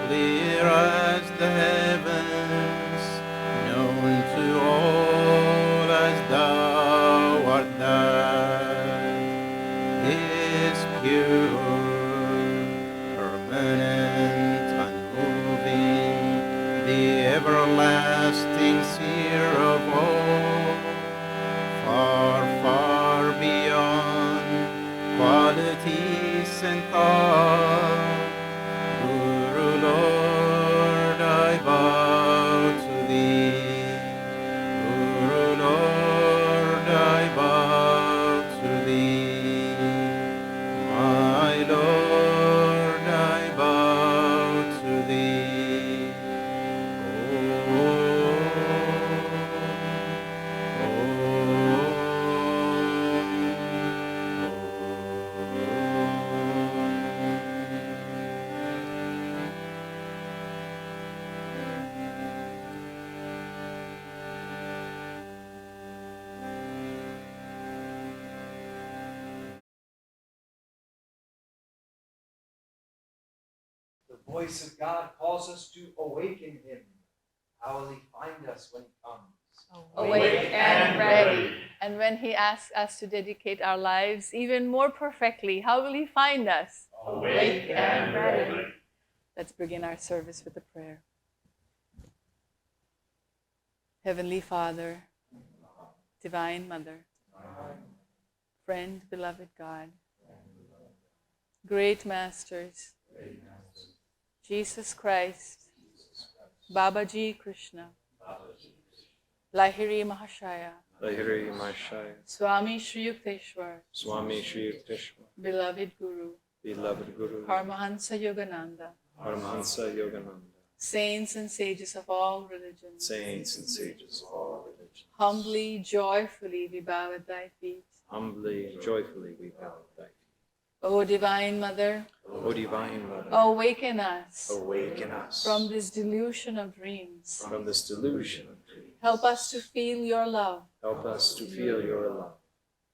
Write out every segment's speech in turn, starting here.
clear as the heavens, known to all as thou art that is pure, permanent, unmoving, the everlasting seer of all, far, far beyond qualities and thought. Guru Lord, I bow to thee. Guru Lord, I bow to thee. My Lord, I bow to thee. The voice of God calls us to awaken him. How will he find us when he comes? Awake and ready. And when he asks us to dedicate our lives even more perfectly, how will he find us? Awake and ready. Let's begin our service with a prayer. Heavenly Father, Divine Mother, friend, beloved God, great masters, Jesus Christ, Babaji Krishna, Lahiri Mahashaya, Lahiri Mahashaya, Swami Shri Yukteswar, Swami Shri Yukteswar, beloved Guru, beloved Guru, Paramahansa Yogananda, Paramahansa Yogananda, saints and sages of all religions, saints and sages of all religions, humbly, joyfully we bow at thy feet. humbly and joyfully we bow at thy feet. O Divine Mother, O Divine Mother, awaken us awaken us from this delusion of dreams. from this delusion of dreams. Help us to feel your love, Help us to feel your love,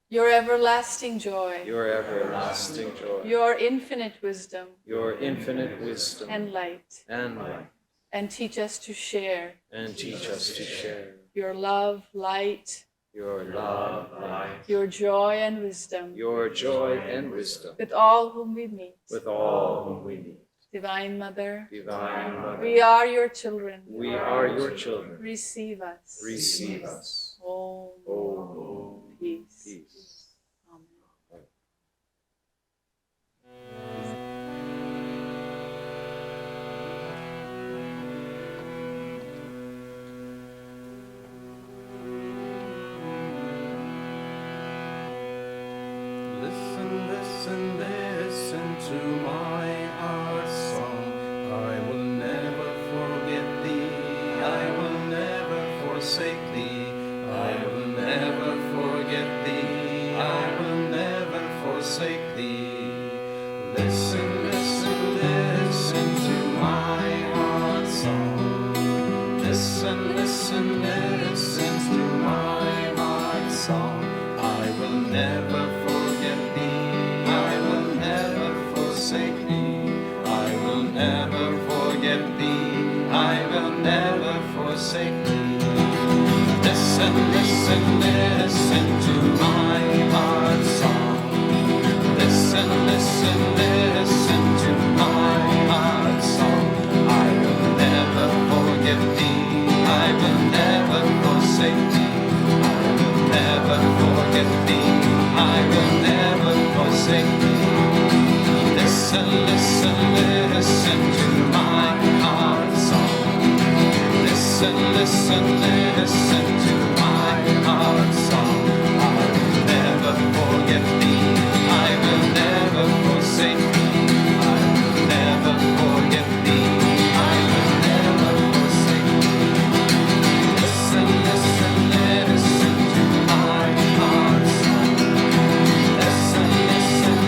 your everlasting joy, your everlasting joy, your infinite wisdom your infinite wisdom and light, and light, and teach us to share and teach us to share your love, light, your love, light, your joy and wisdom your joy and wisdom with all whom we meet. with all whom we meet. Divine Mother, Divine Mother, we are your children. we are your children. Receive us. Receive us. Om. Om. Peace. Peace. Amen. Listen, listen, listen to my heart's song. I will never forget thee. I will never forsake thee. I will never forget thee. I will never forsake thee. Listen, listen, listen to my heart's song. Listen, listen, listen to my heart's song. I will never forget thee. I will never forsake thee. I will never forget thee. I will never forsake thee. Listen, listen, listen to my heart's song. Listen, listen, listen to my heart's song. I will never forget thee. I will never forsake thee. I will never forget thee. I will never forsake thee. Listen, listen, listen to my heart's song. Listen, listen, listen to my heart's song. I will never forget thee. I will never forsake thee. I will never forget thee. I will never forsake thee. Listen, listen, listen to my heart's song. Listen, listen,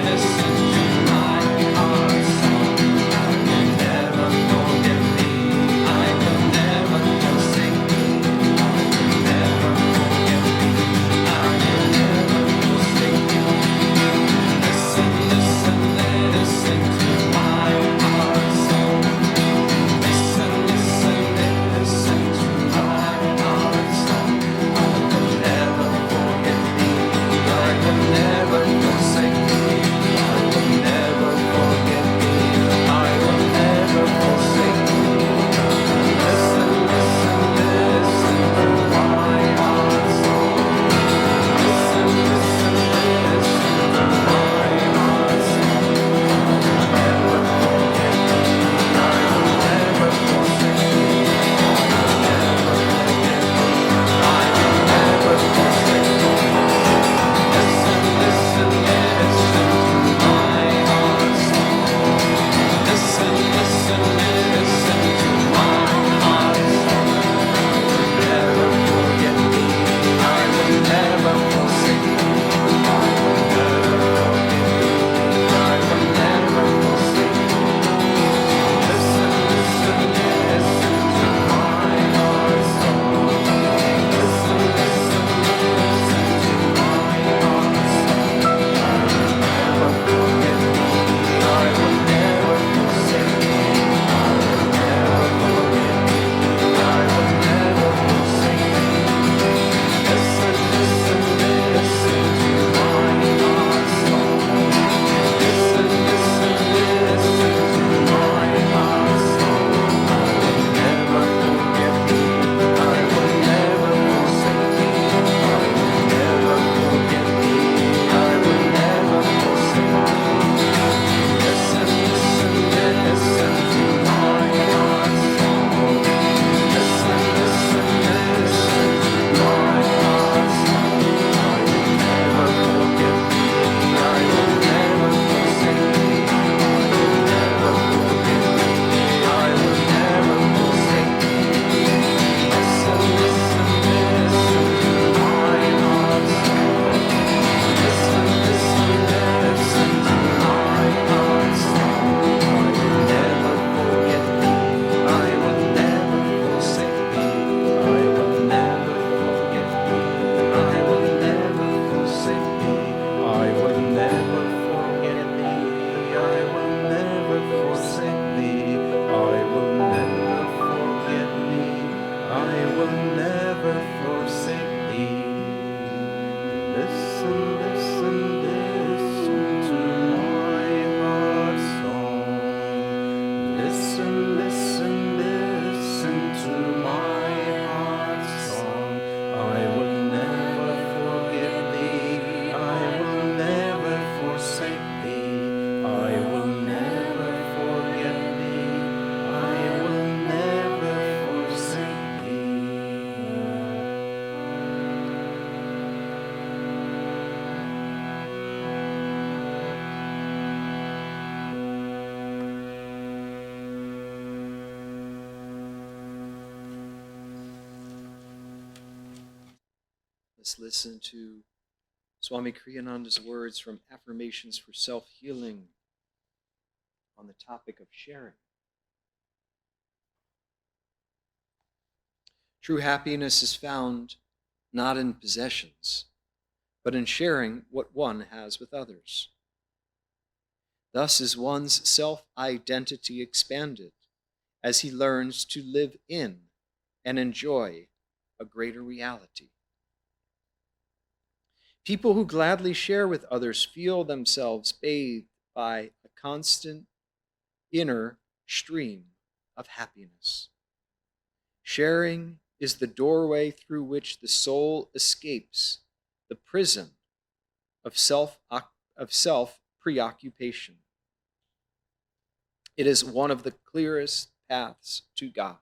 listen to my heart's song. I will never forget thee. I will never forsake thee. I will listen, listen, listen to my heart's song. I will never forget thee. I will never forsake thee. I will never forget thee. I will never forsake thee. Let's listen to Swami Kriyananda's words from Affirmations for Self-Healing on the topic of sharing. True happiness is found not in possessions, but in sharing what one has with others. Thus is one's self-identity expanded as he learns to live in and enjoy a greater reality. People who gladly share with others feel themselves bathed by a constant inner stream of happiness. Sharing is the doorway through which the soul escapes the prison of self-preoccupation. It is one of the clearest paths to God.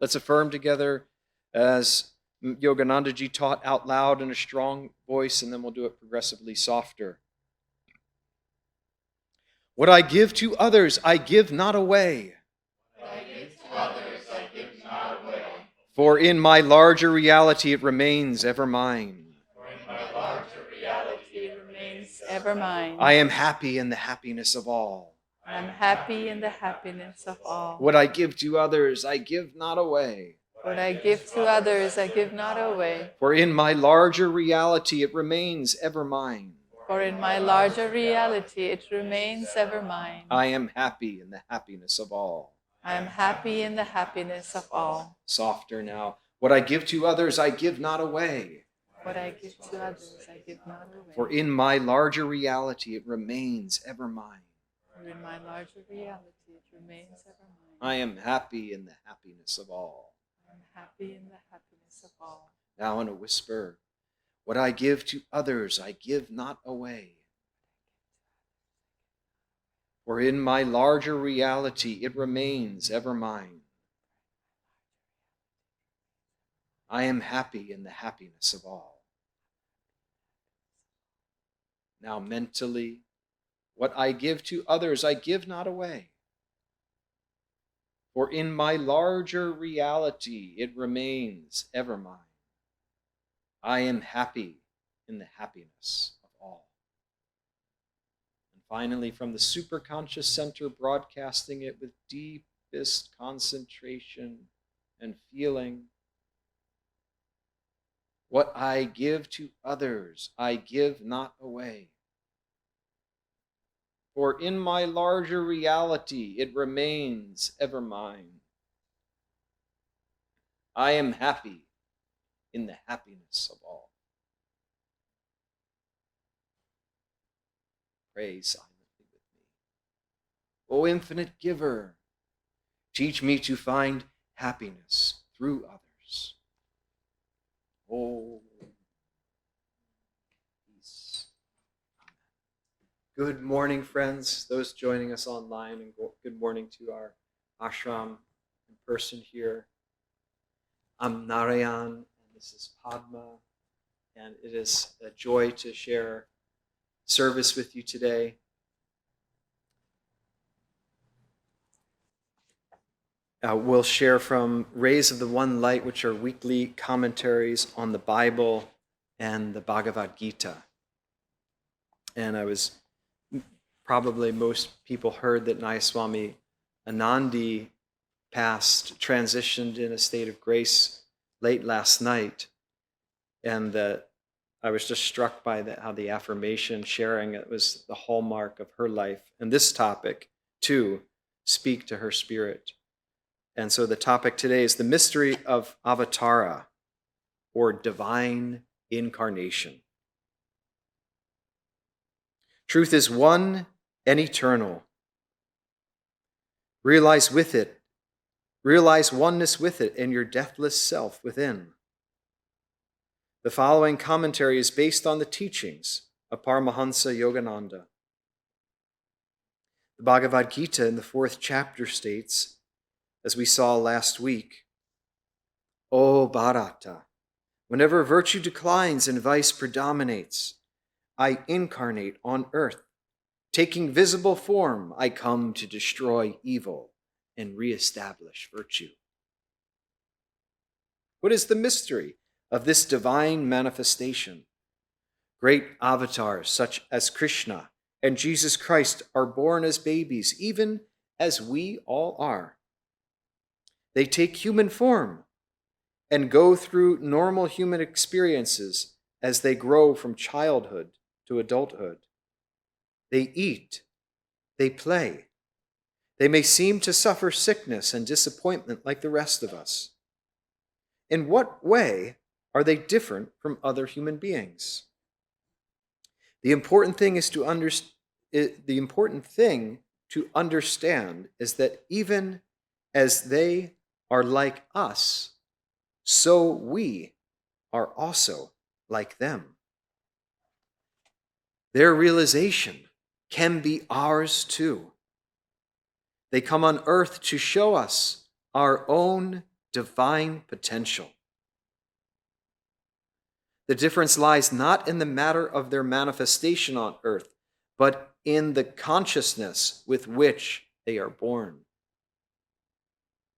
Let's affirm together as Yogananda ji taught out loud in a strong voice, and then we'll do it progressively softer. What I give to others, I give not away. What I give to others, I give not away. For in my larger reality, it remains ever mine. For in my larger reality, it remains ever mine. I am happy in the happiness of all. I am happy in the happiness of all. What I give to others, I give not away. What I give to others, I give not away. For in my larger reality, it remains ever mine. For in my larger reality, it remains ever mine. I am happy in the happiness of all. I am happy in the happiness of all. Softer now. What I give to others, I give not away. What I give to others, I give not away. For in my larger reality, it remains ever mine. For in my larger reality, it remains ever mine. I am happy in the happiness of all. I am happy in the happiness of all. Now in a whisper, what I give to others, I give not away. For in my larger reality, it remains ever mine. I am happy in the happiness of all. Now mentally, what I give to others, I give not away. For in my larger reality, it remains ever mine. I am happy in the happiness of all. And finally, from the superconscious center, broadcasting it with deepest concentration and feeling, what I give to others, I give not away. For in my larger reality, it remains ever mine. I am happy in the happiness of all. Pray silently with me. O infinite giver, teach me to find happiness through others. Oh, peace. Good morning, friends, those joining us online, and good morning to our ashram in person here. I'm Narayan, and this is Padma, and it is a joy to share service with you today. We'll share from Rays of the One Light, which are weekly commentaries on the Bible and the Bhagavad-Gita. And probably most people heard that Nayaswami Ananda transitioned in a state of grace late last night. And I was just struck by how the affirmation sharing, it was the hallmark of her life. And this topic, too, speak to her spirit. And so the topic today is the mystery of Avatara, or divine incarnation. Truth is one and eternal. Realize oneness with it and your deathless self within. The following commentary is based on the teachings of Paramahansa Yogananda. The Bhagavad-Gita in the 4th chapter states, as we saw last week, O Bharata, whenever virtue declines and vice predominates, I incarnate on earth. Taking visible form, I come to destroy evil and reestablish virtue. What is the mystery of this divine manifestation? Great avatars such as Krishna and Jesus Christ are born as babies, even as we all are. They take human form and go through normal human experiences as they grow from childhood to adulthood. They eat, they play. They may seem to suffer sickness and disappointment like the rest of us. In what way are they different from other human beings? The important thing to understand is that even as they are like us, so we are also like them. Their realization can be ours too. They come on earth to show us our own divine potential. The difference lies not in the matter of their manifestation on earth, but in the consciousness with which they are born.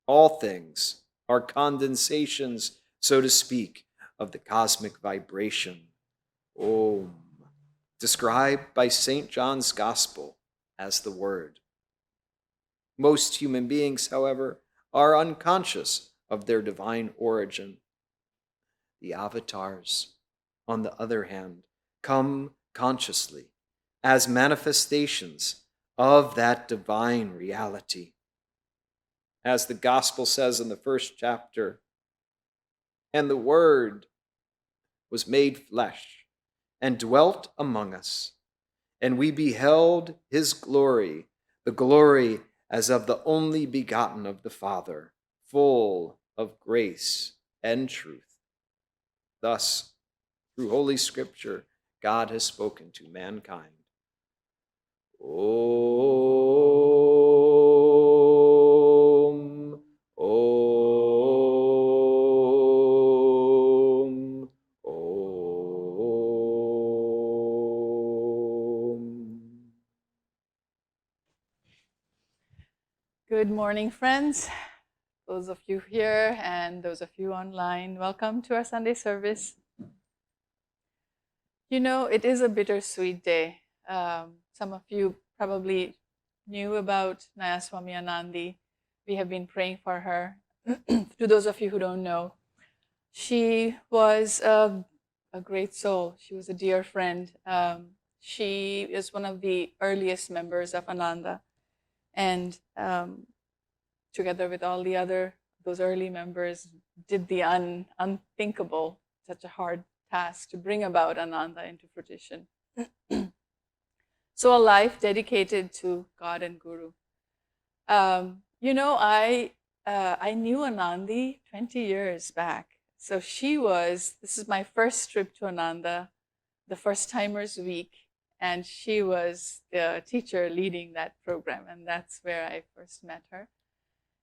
All things are condensations, so to speak, of the cosmic vibration, Om, described by St. John's Gospel as the Word. Most human beings, however, are unconscious of their divine origin. The avatars, on the other hand, come consciously as manifestations of that divine reality. As the Gospel says in the 1st chapter, and the Word was made flesh and dwelt among us, and we beheld his glory, the glory as of the only begotten of the Father, full of grace and truth. Thus, through Holy Scripture, God has spoken to mankind. Om, Om, Om. Good morning, friends. Those of you here and those of you online, welcome to our Sunday service. You know, it is a bittersweet day. Some of you probably knew about Nayaswami Anandi. We have been praying for her. To those of you who don't know, she was a great soul. She was a dear friend. She is one of the earliest members of Ananda. And together with all the those early members, did the unthinkable, such a hard task to bring about Ananda into fruition. So a life dedicated to God and Guru. You know, I knew Anandi 20 years back. So this is my first trip to Ananda, the First Timers Week, and she was the teacher leading that program, and that's where I first met her.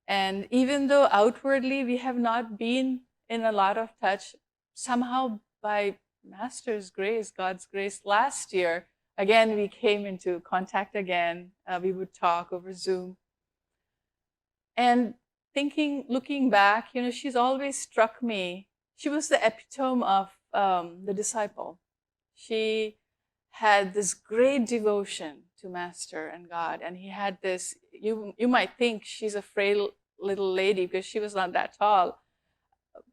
And even though outwardly we have not been in a lot of touch, somehow by Master's grace, God's grace, last year, again, we came into contact again. We would talk over Zoom. And looking back, you know, she's always struck me. She was the epitome of the disciple. She had this great devotion to Master and God. And he had this, you might think she's a frail little lady because she was not that tall.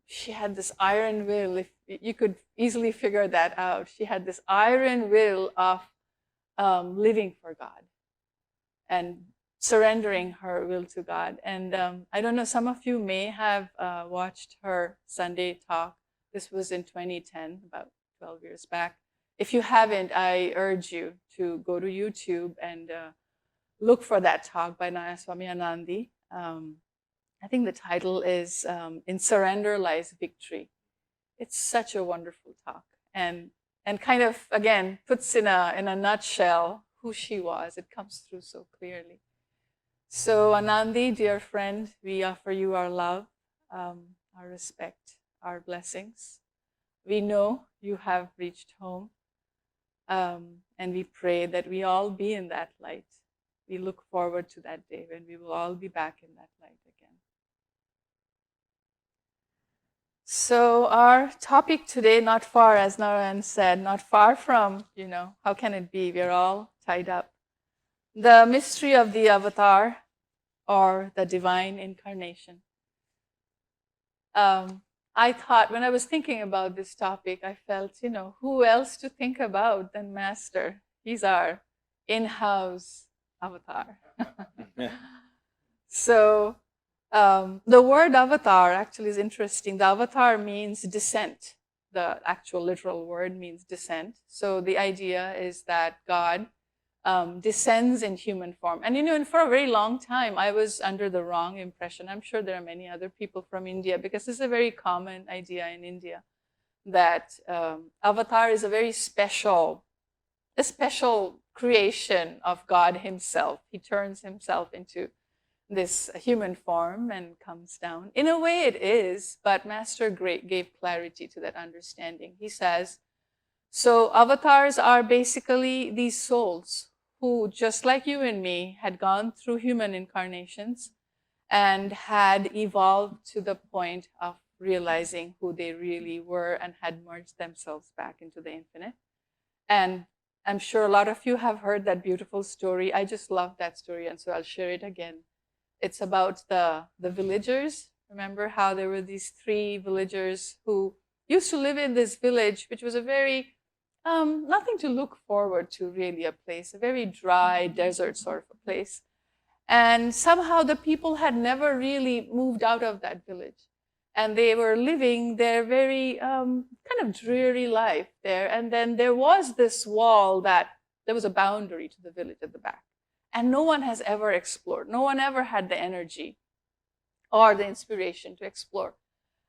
She had this iron will, if you could easily figure that out. She had this iron will of living for God and surrendering her will to God. And I don't know, some of you may have watched her Sunday talk. This was in 2010, about 12 years back. If you haven't, I urge you to go to YouTube and look for that talk by Nayaswami Anandi. I think the title is In Surrender Lies Victory. It's such a wonderful talk, and kind of, again, puts in a nutshell who she was. It comes through so clearly. So Anandi, dear friend, we offer you our love, our respect, our blessings. We know you have reached home, and we pray that we all be in that light. We look forward to that day when we will all be back in that light again. So our topic today, not far, as Narayan said, not far from, how can it be? We're all tied up. The mystery of the Avatar, or the divine incarnation. I thought, when I was thinking about this topic, I felt, who else to think about than Master? He's our in-house avatar. So the word avatar actually is interesting. The avatar means descent. The actual literal word means descent. So the idea is that God descends in human form. And for a very long time, I was under the wrong impression. I'm sure there are many other people from India, because this is a very common idea in India, that avatar is a special creation of God himself. He turns himself into this human form and comes down. In a way it is, but Master gave clarity to that understanding. He says, so avatars are basically these souls who, just like you and me, had gone through human incarnations and had evolved to the point of realizing who they really were and had merged themselves back into the infinite. And I'm sure a lot of you have heard that beautiful story. I just love that story, and so I'll share it again. It's about the villagers. Remember how there were these 3 villagers who used to live in this village, which was a very nothing to look forward to, really, a place, a very dry desert sort of a place. And somehow the people had never really moved out of that village. And they were living their very kind of dreary life there. And then there was this wall there was a boundary to the village at the back. And no one has ever explored. No one ever had the energy or the inspiration to explore.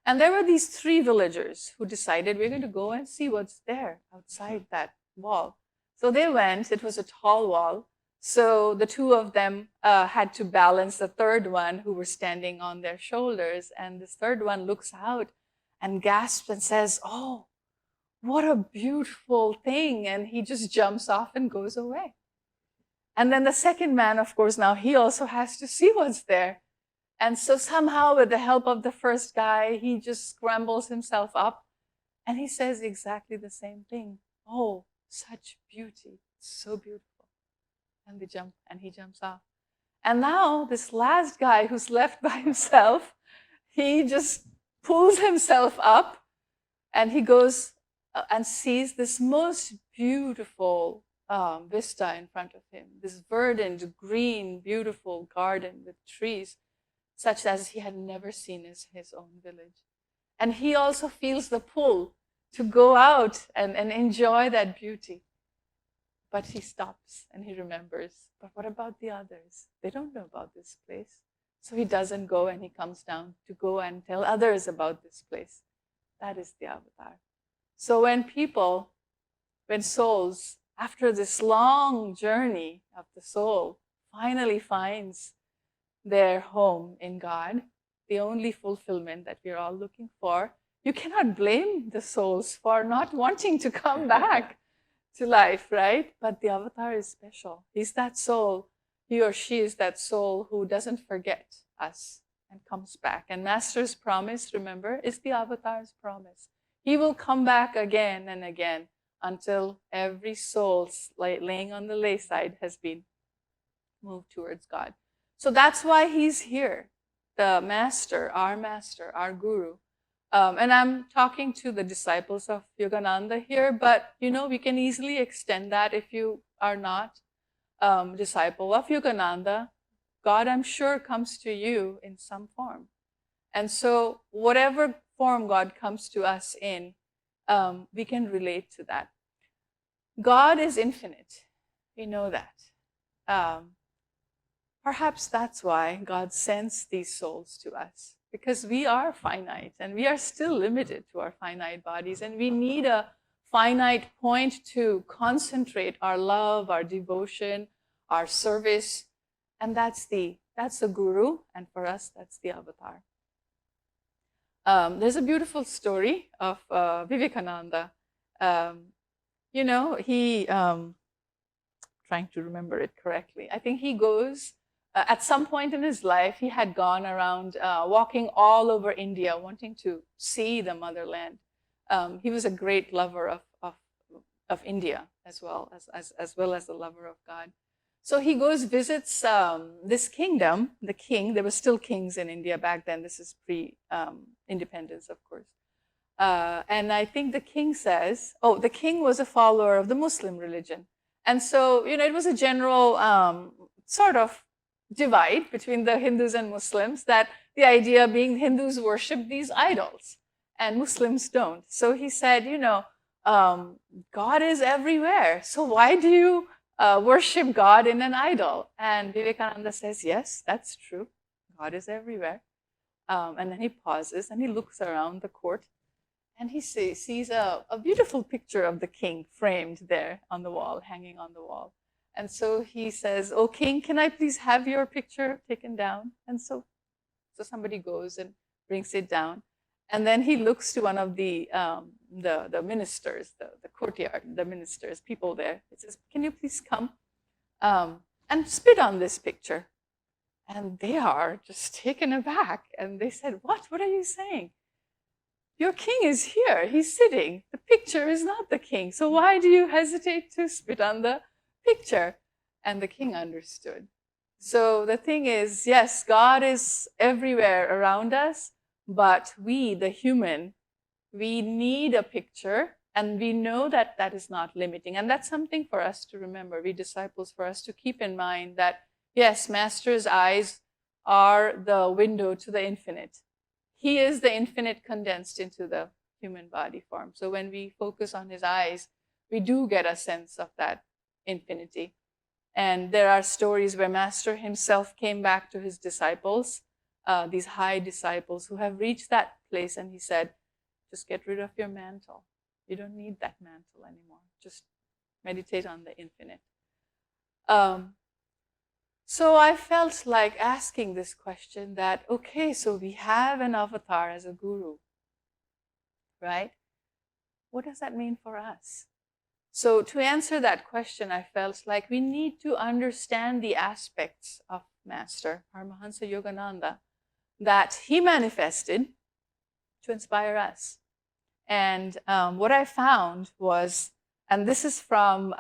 And there were these 3 villagers who decided, we're going to go and see what's there outside that wall. So they went. It was a tall wall. So the 2 of them had to balance the 3rd one, who were standing on their shoulders. And this 3rd one looks out and gasps and says, oh, what a beautiful thing. And he just jumps off and goes away. And then the 2nd man, of course, now he also has to see what's there. And so somehow, with the help of the 1st guy, he just scrambles himself up and he says exactly the same thing. Oh, such beauty, so beautiful. And he jumps off. And now this last guy who's left by himself, he just pulls himself up and he goes and sees this most beautiful vista in front of him, this verdant, green, beautiful garden with trees, such as he had never seen in his own village. And he also feels the pull to go out and enjoy that beauty. But he stops and he remembers, but what about the others? They don't know about this place. So he doesn't go, and he comes down to go and tell others about this place. That is the avatar. So when souls, after this long journey of the soul, finally finds their home in God, the only fulfillment that we're all looking for, you cannot blame the souls for not wanting to come back to life, right? But the avatar is special. He's that soul, he or she is that soul who doesn't forget us and comes back. And Master's promise, remember, is the avatar's promise. He will come back again and again until every soul laying on the lay side has been moved towards God. So that's why he's here, the master, our guru. And I'm talking to the disciples of Yogananda here, but we can easily extend that if you are not disciple of Yogananda. God, I'm sure, comes to you in some form. And so whatever form God comes to us in, we can relate to that. God is infinite. We know that. perhaps that's why God sends these souls to us, because we are finite and we are still limited to our finite bodies, and we need a finite point to concentrate our love, our devotion, our service, and that's the guru, and for us that's the avatar. There's a beautiful story of Vivekananda. He trying to remember it correctly. I think he goes at some point in his life. He had gone around walking all over India, wanting to see the motherland. He was a great lover of India as well as a lover of God. So he goes, visits this kingdom. The king, there were still kings in India back then. This is pre-independence, of course. And I think the king says, the king was a follower of the Muslim religion. And so, it was a general sort of divide between the Hindus and Muslims, that the idea being Hindus worship these idols and Muslims don't. So he said, God is everywhere. So why do you worship God in an idol? And Vivekananda says, yes, that's true. God is everywhere. And then he pauses and he looks around the court, and he sees a beautiful picture of the king framed there on the wall, hanging on the wall. And so he says, "Oh, king, can I please have your picture taken down?" And so somebody goes and brings it down. And then he looks to one of the ministers, the courtyard, the ministers, people there. He says, "Can you please come and spit on this picture?" And they are just taken aback. And they said, What are you saying? Your king is here. He's sitting. The picture is not the king. So why do you hesitate to spit on the picture? And the king understood. So the thing is, yes, God is everywhere around us, but we, the human, we need a picture, and we know that that is not limiting. And that's something for us to remember, we disciples, for us to keep in mind that, yes, Master's eyes are the window to the infinite. He is the infinite condensed into the human body form. So when we focus on his eyes, we do get a sense of that infinity. And there are stories where Master himself came back to his disciples, these high disciples who have reached that place, and he said, just get rid of your mantle. You don't need that mantle anymore. Just meditate on the infinite. So I felt like asking this question that, okay, so we have an avatar as a guru, right? What does that mean for us? So to answer that question, I felt like we need to understand the aspects of Master Paramahansa Yogananda that he manifested to inspire us. And what I found was, and this is from,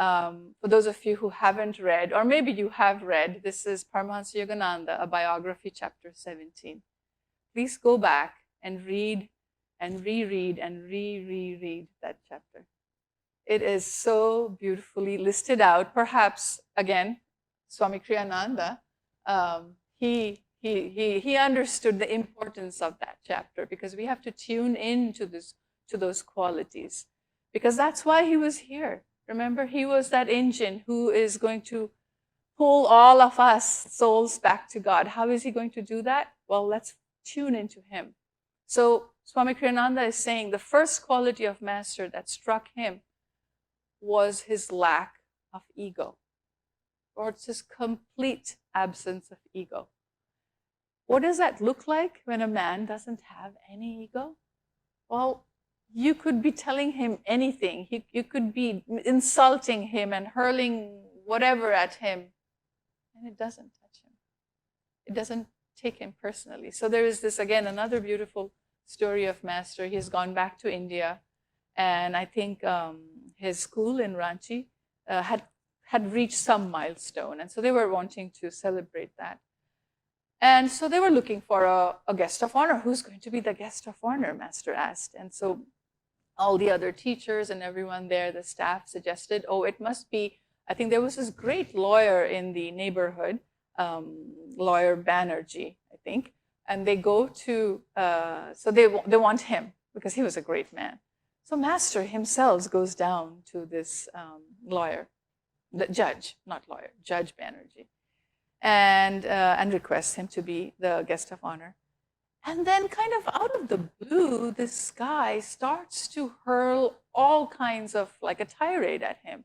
for those of you who haven't read, or maybe you have read, this is Paramahansa Yogananda, a biography, chapter 17. Please go back and read and reread and reread that chapter. It is so beautifully listed out. Perhaps, again, Swami Kriyananda, he understood the importance of that chapter, because we have to tune in to those qualities. Because that's why he was here. Remember, he was that engine who is going to pull all of us souls back to God. How is he going to do that? Well, let's tune into him. So Swami Kriyananda is saying the first quality of Master that struck him was his lack of ego, or it's his complete absence of ego. What does that look like when a man doesn't have any ego? Well, you could be telling him anything. You could be insulting him and hurling whatever at him, and it doesn't touch him. It doesn't take him personally. So there is this, again, another beautiful story of Master. He has gone back to India, and I think his school in Ranchi had reached some milestone, and so they were wanting to celebrate that. And so they were looking for a guest of honor. Who's going to be the guest of honor, Master asked. And so all the other teachers and everyone there, the staff, suggested, it must be, I think there was this great lawyer in the neighborhood, lawyer Banerjee, I think. And they go to, so they want him, because he was a great man. So Master himself goes down to this lawyer, the judge, not lawyer, Judge Banerjee. and requests him to be the guest of honor. And then, kind of out of the blue, this guy starts to hurl all kinds of, like, a tirade at him.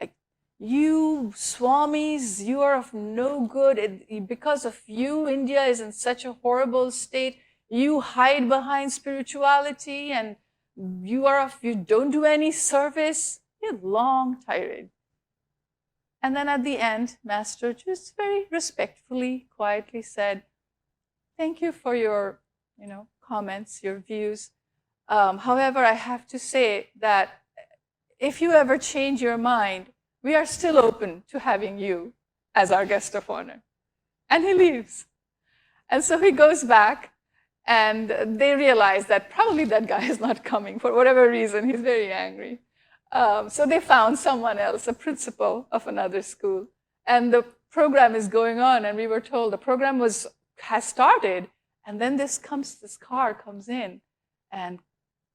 Like, you swamis, you are of no good. Because of you, India is in such a horrible state. You hide behind spirituality, and you don't do any service. A long tirade. And then at the end, Master just very respectfully, quietly said, "Thank you for your, comments, your views. However, I have to say that if you ever change your mind, we are still open to having you as our guest of honor." And he leaves. And so he goes back, and they realize that probably that guy is not coming for whatever reason. He's very angry. So they found someone else, a principal of another school. And the program is going on, and we were told the program has started, and then this car comes in, and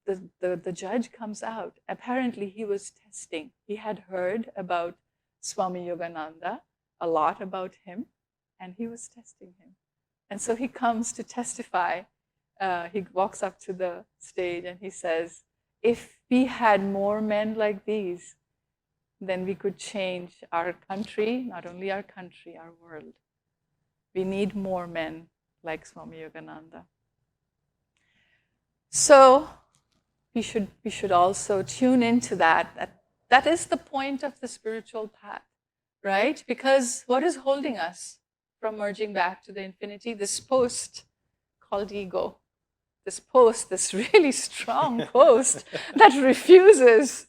the judge comes out. Apparently he was testing. He had heard about Swami Yogananda, a lot about him, and he was testing him. And so he comes to testify. He walks up to the stage and he says, "If we had more men like these, then we could change our country, not only our country, our world. We need more men like Swami Yogananda." So we should also tune into that. That is the point of the spiritual path, right? Because what is holding us from merging back to the infinity? This post called ego. This really strong post that refuses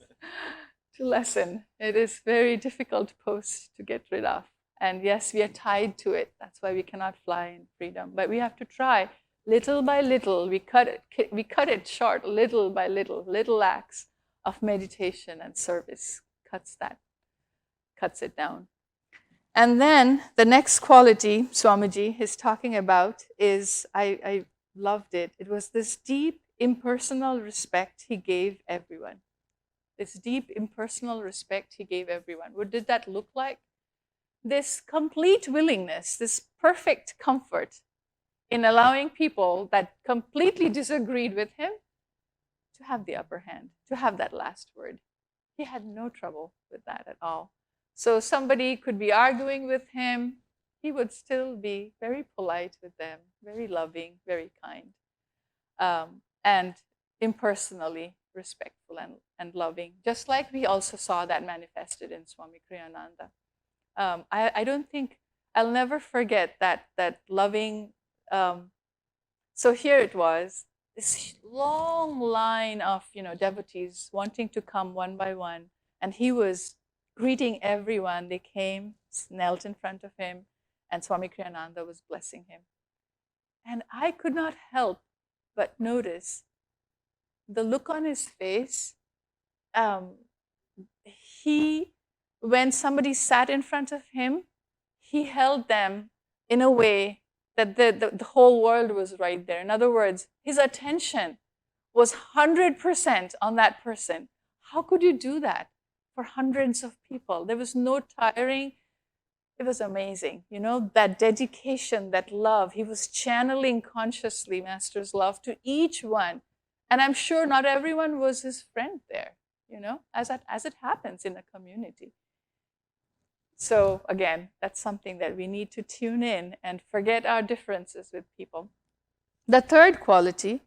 to lessen. It is very difficult post to get rid of. And yes, we are tied to it. That's why we cannot fly in freedom. But we have to try little by little. We cut it short, little by little. Little acts of meditation and service cuts it down. And then the next quality Swamiji is talking about is, I loved it. It was this deep, impersonal respect he gave everyone. This deep, impersonal respect he gave everyone. What did that look like? This complete willingness, this perfect comfort in allowing people that completely disagreed with him to have the upper hand, to have that last word. He had no trouble with that at all. So somebody could be arguing with him, he would still be very polite with them, very loving, very kind, and impersonally respectful and loving, just like we also saw that manifested in Swami Kriyananda. I don't think, I'll never forget that loving. So here it was, this long line of devotees wanting to come one by one, and he was greeting everyone. They came, knelt in front of him, and Swami Kriyananda was blessing him. And I could not help but notice the look on his face. When somebody sat in front of him, he held them in a way that the whole world was right there. In other words, his attention was 100% on that person. How could you do that for hundreds of people? There was no tiring. It was amazing, that dedication, that love. He was channeling consciously Master's love to each one. And I'm sure not everyone was his friend there, as it happens in a community. So again, that's something that we need to tune in and forget our differences with people. The third quality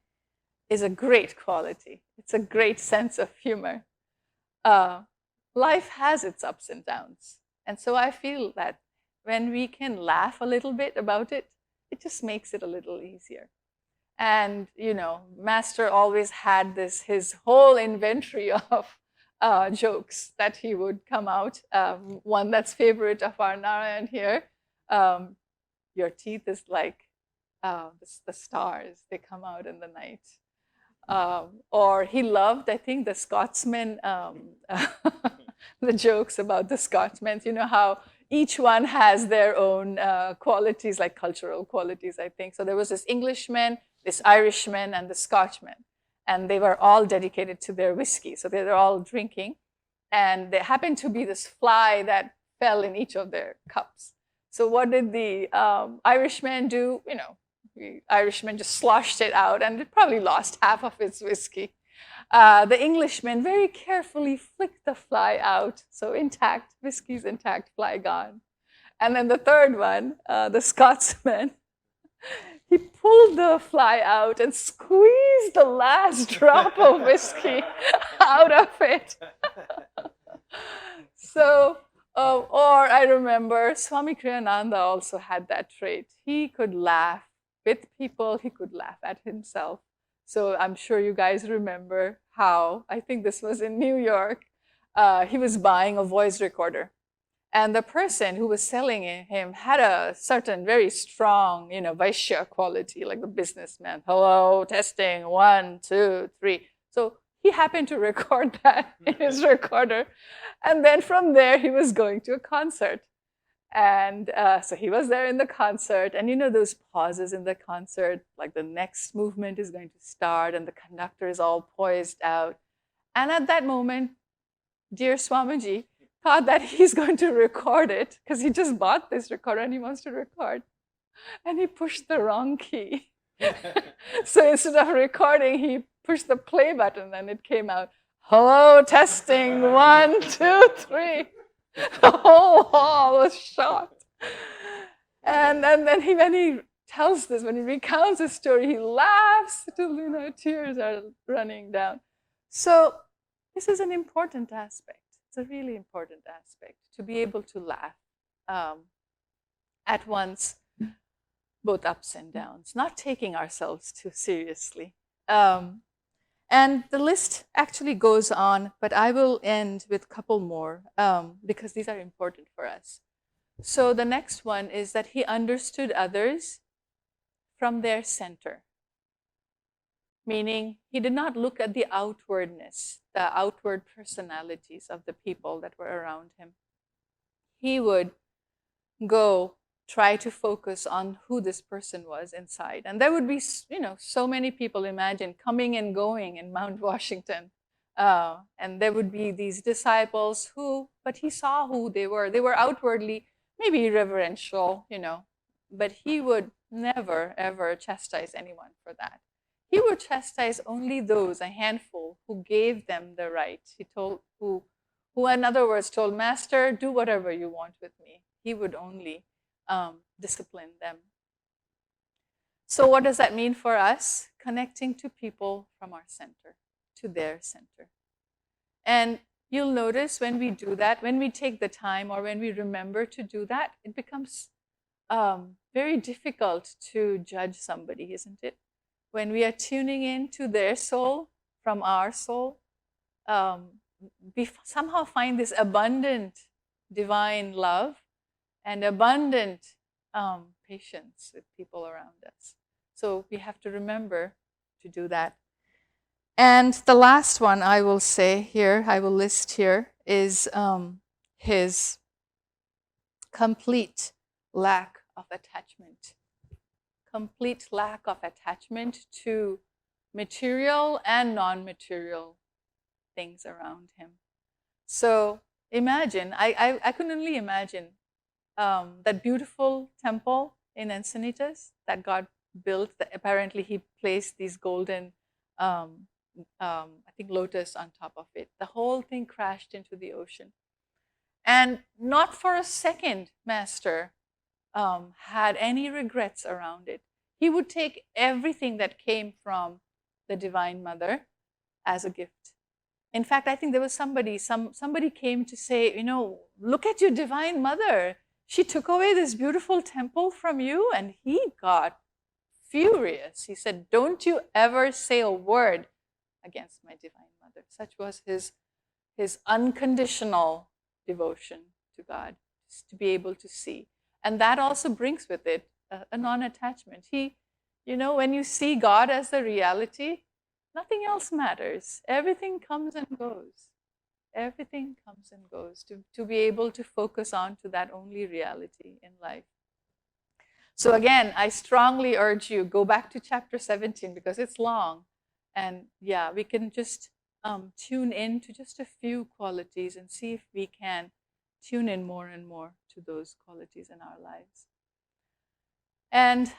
is a great quality. It's a great sense of humor. Life has its ups and downs. And so I feel that when we can laugh a little bit about it, it just makes it a little easier. And, Master always had his whole inventory of jokes that he would come out. One that's favorite of our Narayan here, your teeth is like the stars, they come out in the night. Or he loved, I think, the Scotsmen, the jokes about the Scotchmen, how each one has their own qualities, like cultural qualities, I think. So there was this Englishman, this Irishman, and the Scotchman. And they were all dedicated to their whiskey. So they were all drinking. And there happened to be this fly that fell in each of their cups. So what did the Irishman do? The Irishman just sloshed it out, and it probably lost half of its whiskey. The Englishman very carefully flicked the fly out, so intact, whiskey's intact, fly gone. And then the third one, the Scotsman, he pulled the fly out and squeezed the last drop of whiskey out of it. So, or I remember Swami Kriyananda also had that trait. He could laugh with people, he could laugh at himself. So I'm sure you guys remember how, I think this was in New York, he was buying a voice recorder. And the person who was selling him had a certain very strong, Vaishya quality, like the businessman. Hello, testing, 1, 2, 3. So he happened to record that in his recorder. And then from there, he was going to a concert. And so he was there in the concert. And those pauses in the concert, like the next movement is going to start and the conductor is all poised out. And at that moment, dear Swamiji thought that he's going to record it because he just bought this recorder and he wants to record. And he pushed the wrong key. So instead of recording, he pushed the play button and it came out, hello, testing, 1, 2, 3. The whole hall was shocked. And then when he tells this, when he recounts his story, he laughs till tears are running down. So this is an important aspect. It's a really important aspect to be able to laugh at once, both ups and downs, not taking ourselves too seriously. And the list actually goes on, but I will end with a couple more because these are important for us. So the next one is that he understood others from their center. Meaning, he did not look at the outwardness, the outward personalities of the people that were around him. He would go try to focus on who this person was inside. And there would be, so many people, imagine, coming and going in Mount Washington. And there would be these disciples but he saw who they were. They were outwardly maybe reverential, but he would never, ever chastise anyone for that. He would chastise only those, a handful, who gave them the right. He told, who in other words told, Master, do whatever you want with me. He would only discipline them. So what does that mean for us? Connecting to people from our center, to their center. And you'll notice when we do that, when we take the time or when we remember to do that, it becomes very difficult to judge somebody, isn't it? When we are tuning in to their soul from our soul, we somehow find this abundant divine love and abundant patience with people around us. So we have to remember to do that. And the last one I will say here, I will list here, is his complete lack of attachment. Complete lack of attachment to material and non-material things around him. So imagine, I can only imagine that beautiful temple in Encinitas that God built. That apparently he placed these golden, I think, lotus on top of it. The whole thing crashed into the ocean. And not for a second, Master had any regrets around it. He would take everything that came from the Divine Mother as a gift. In fact, I think there was somebody came to say, look at your Divine Mother. She took away this beautiful temple from you, and he got furious. He said, don't you ever say a word against my Divine Mother. Such was his unconditional devotion to God, to be able to see. And that also brings with it a non-attachment. When you see God as the reality, nothing else matters. Everything comes and goes. Everything comes and goes. To be able to focus on to that only reality in life. So again, I strongly urge you, go back to chapter 17 because it's long. And yeah, we can just tune in to just a few qualities and see if we can tune in more and more to those qualities in our lives. And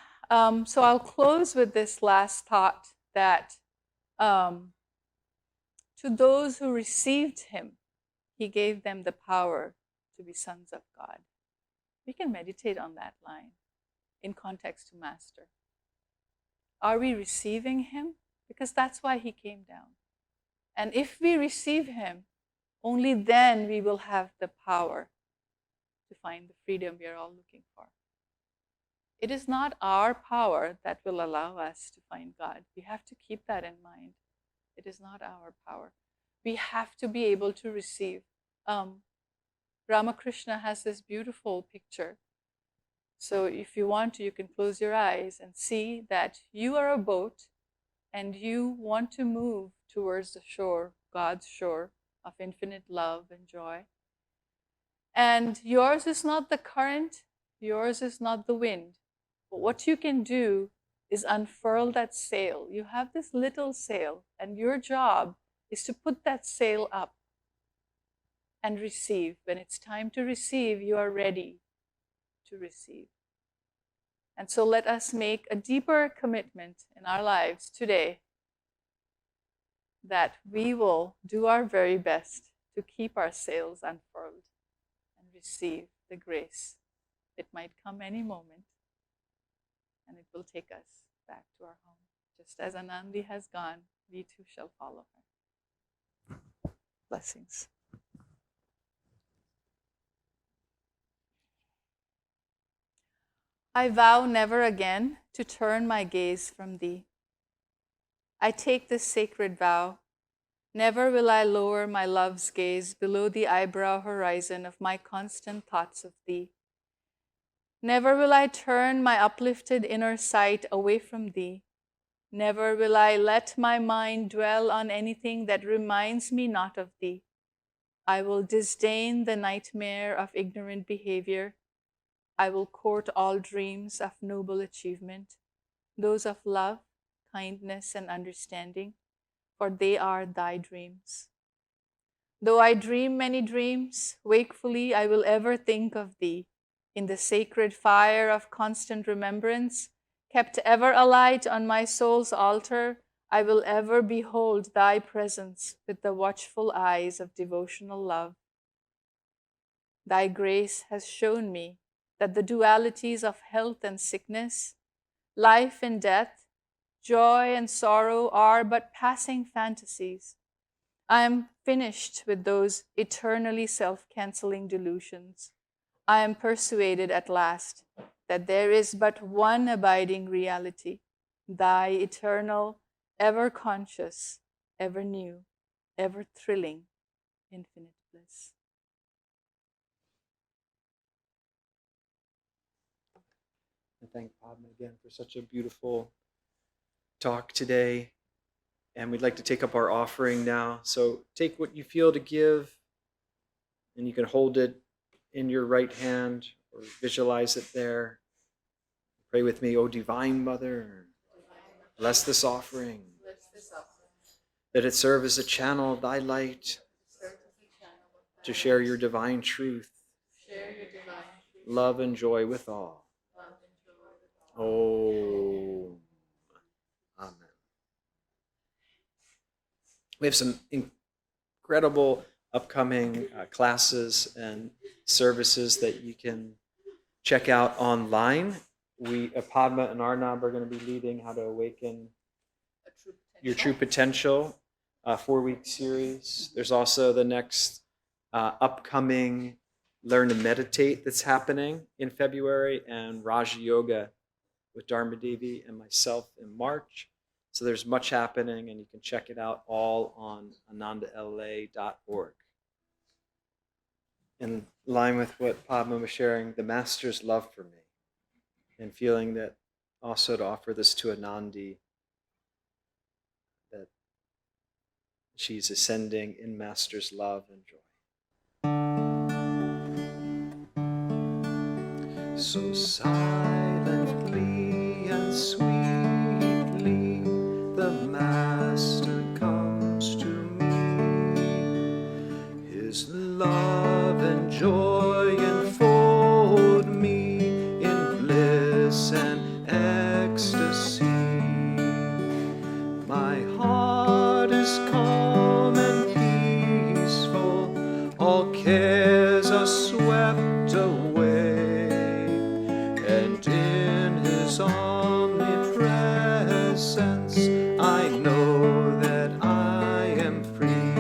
so I'll close with this last thought that to those who received him, he gave them the power to be sons of God. We can meditate on that line in context to Master. Are we receiving him? Because that's why he came down. And if we receive him, only then we will have the power to find the freedom we are all looking for. It is not our power that will allow us to find God. We have to keep that in mind. It is not our power. We have to be able to receive. Ramakrishna has this beautiful picture. So if you want to, you can close your eyes and see that you are a boat and you want to move towards the shore, God's shore of infinite love and joy. And yours is not the current, yours is not the wind. But what you can do is unfurl that sail. You have this little sail, and your job is to put that sail up and receive. When it's time to receive, you are ready to receive. And so let us make a deeper commitment in our lives today that we will do our very best to keep our sails unfurled and receive the grace. It might come any moment, and it will take us back to our home. Just as Anandi has gone, we too shall follow her. Blessings. I vow never again to turn my gaze from thee. I take this sacred vow. Never will I lower my love's gaze below the eyebrow horizon of my constant thoughts of thee. Never will I turn my uplifted inner sight away from thee. Never will I let my mind dwell on anything that reminds me not of thee. I will disdain the nightmare of ignorant behavior. I will court all dreams of noble achievement, those of love, kindness, and understanding, for they are thy dreams. Though I dream many dreams, wakefully I will ever think of thee. In the sacred fire of constant remembrance, kept ever alight on my soul's altar, I will ever behold thy presence with the watchful eyes of devotional love. Thy grace has shown me that the dualities of health and sickness, life and death, joy and sorrow are but passing fantasies. I am finished with those eternally self-canceling delusions. I am persuaded at last that there is but one abiding reality, thy eternal, ever conscious, ever new, ever thrilling, infinite bliss. And thank Padma again for such a beautiful talk today. And we'd like to take up our offering now. So take what you feel to give, and you can hold it in your right hand or visualize it there. Pray with me, O Divine Mother, bless this offering, that it serve as a channel of thy light to share your divine truth, love and joy with all. Oh, amen. We have some incredible upcoming classes and services that you can check out online. Padma and Arnab are going to be leading How to Awaken Your True Potential, 4-week series. There's also the next upcoming Learn to Meditate that's happening in February, and Raja Yoga with Dharma Devi and myself in March. So there's much happening, and you can check it out all on anandala.org. In line with what Padma was sharing, the Master's love for me, and feeling that also to offer this to Anandi, that she's ascending in Master's love and joy. So silently and sweetly the Master comes to me. His love and joy omnipresence, I know that I am free.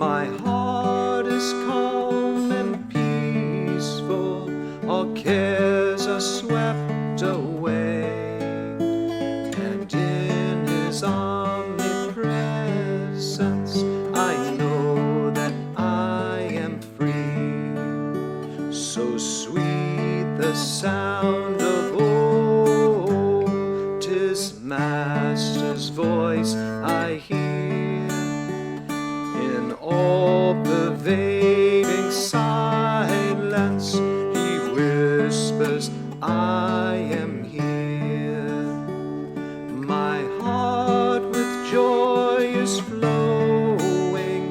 My heart is calm and peaceful, all cares are swept away, and in His omnipresence I know that I am free. So sweet the sound of "Oh, 'tis Master's voice I hear, in all-pervading silence He whispers, I am here. My heart with joy is flowing,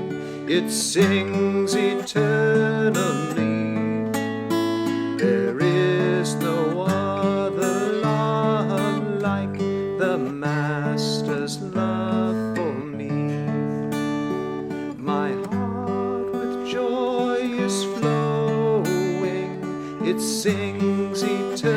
it sings eternally. There is no other love like the Master's love for me. My heart with joy is flowing, it sings eternally.